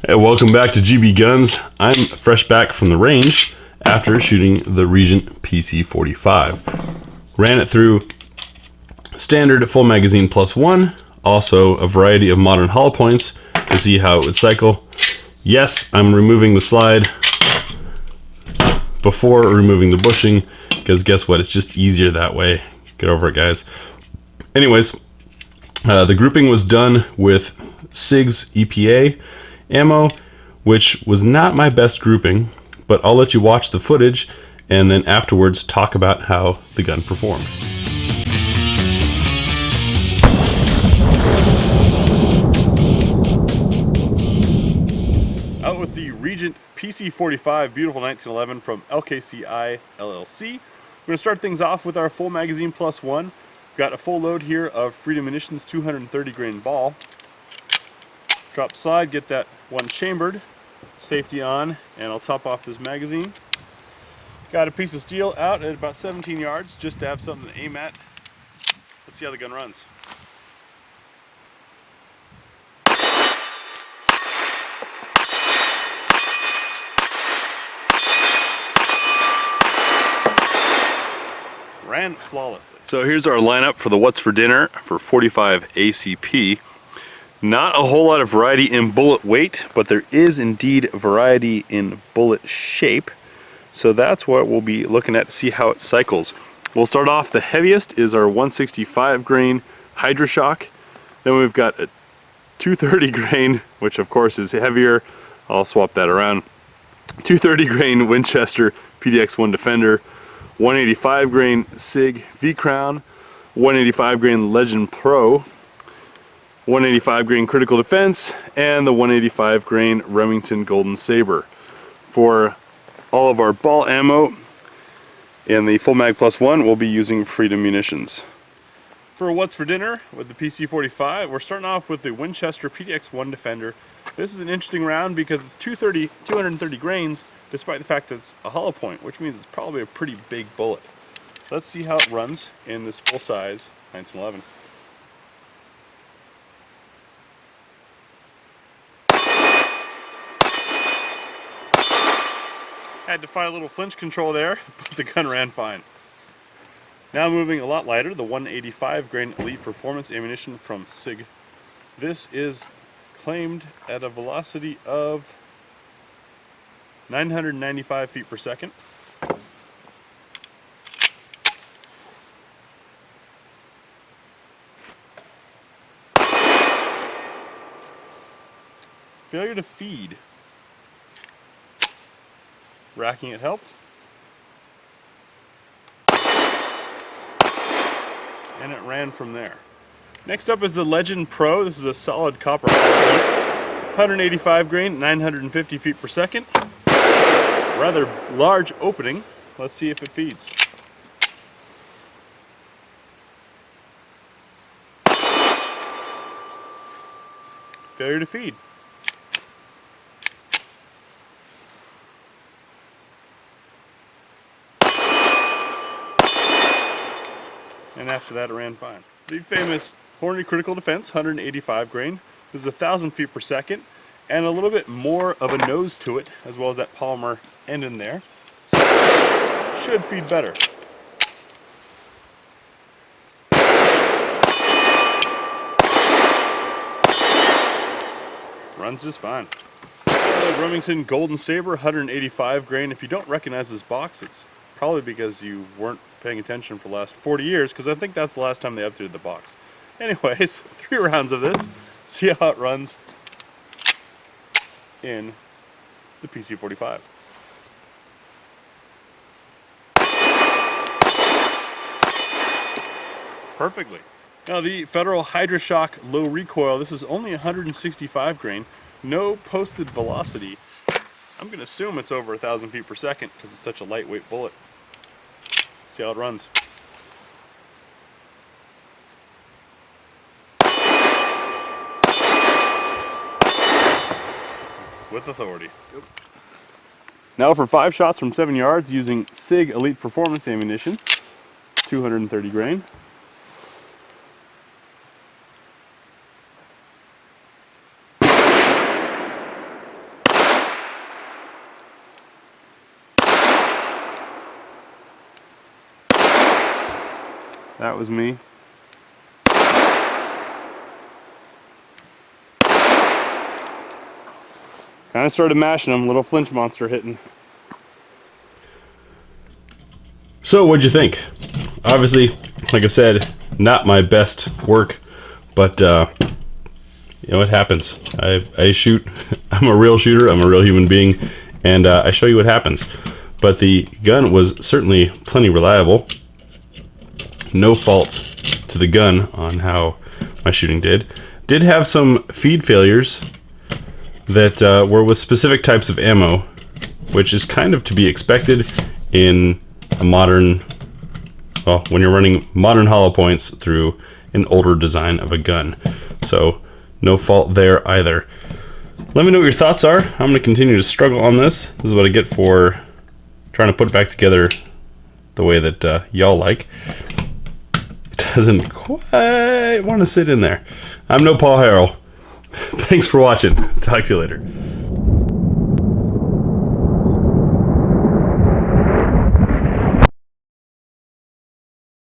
Hey, welcome back to GBGuns. I'm fresh back from the range after shooting the Regent PC45. Ran it through standard full magazine +1, also a variety of modern hollow points to see how it would cycle. Yes, I'm removing the slide before removing the bushing, because guess what, it's just easier that way. Get over it, guys. Anyways, the grouping was done with Sig's EPA ammo, which was not my best grouping, but I'll let you watch the footage and then afterwards talk about how the gun performed. Out with the Regent PC45 Beautiful 1911 from LKCI LLC. We're going to start things off with our full magazine +1. We've got a full load here of Freedom Munitions 230 grain ball. Drop slide, get that one chambered, safety on, and I'll top off this magazine. Got a piece of steel out at about 17 yards just to have something to aim at. Let's see how the gun runs. Ran flawlessly. So here's our lineup for the What's for Dinner for 45 ACP. Not a whole lot of variety in bullet weight, but there is indeed variety in bullet shape. So that's what we'll be looking at to see how it cycles. We'll start off, the heaviest is our 165 grain Hydra Shok. Then we've got a 230 grain, which of course is heavier. I'll swap that around. 230 grain Winchester PDX1 Defender, 185 grain Sig V-Crown, 185 grain Legend Pro, 185 grain Critical Defense, and the 185 grain Remington Golden Saber. For all of our ball ammo in the full mag +1, we'll be using Freedom Munitions. For What's for Dinner with the PC45, we're starting off with the Winchester PDX1 Defender. This is an interesting round because it's 230 grains, despite the fact that it's a hollow point, which means it's probably a pretty big bullet. Let's see how it runs in this full size 1911. Had to find a little flinch control there, but the gun ran fine. Now moving a lot lighter, the 185 grain Elite Performance ammunition from Sig. This is claimed at a velocity of 995 feet per second. Failure to feed. Racking it helped. And it ran from there. Next up is the Legend Pro. This is a solid copper 185 grain, 950 feet per second. Rather large opening. Let's see if it feeds. Failure to feed. And after that it ran fine. The famous Hornady Critical Defense 185 grain. This is 1,000 feet per second and a little bit more of a nose to it, as well as that polymer end in there. So should feed better. Runs just fine. Remington Golden Saber 185 grain. If you don't recognize this box, it's probably because you weren't paying attention for the last 40 years, because I think that's the last time they updated the box. Anyways, 3 rounds of this. See how it runs in the PC45. Perfectly. Now the Federal Hydra Shok low recoil, this is only 165 grain, no posted velocity. I'm going to assume it's over 1,000 feet per second because it's such a lightweight bullet. See how it runs. With authority. Yep. Now for 5 shots from 7 yards using Sig Elite Performance ammunition, 230 grain. That was me. Kind of started mashing them, little flinch monster hitting. So what'd you think? Obviously, like I said, not my best work, but you know, it happens. I shoot, I'm a real shooter, I'm a real human being, and I show you what happens. But the gun was certainly plenty reliable. No fault to the gun on how my shooting did. Did have some feed failures that were with specific types of ammo, which is kind of to be expected in a modern, well, when you're running modern hollow points through an older design of a gun. So no fault there either. Let me know what your thoughts are. I'm going to continue to struggle on this. This is what I get for trying to put it back together the way that y'all like. It doesn't quite want to sit in there. I'm no Paul Harrell. Thanks for watching. Talk to you later.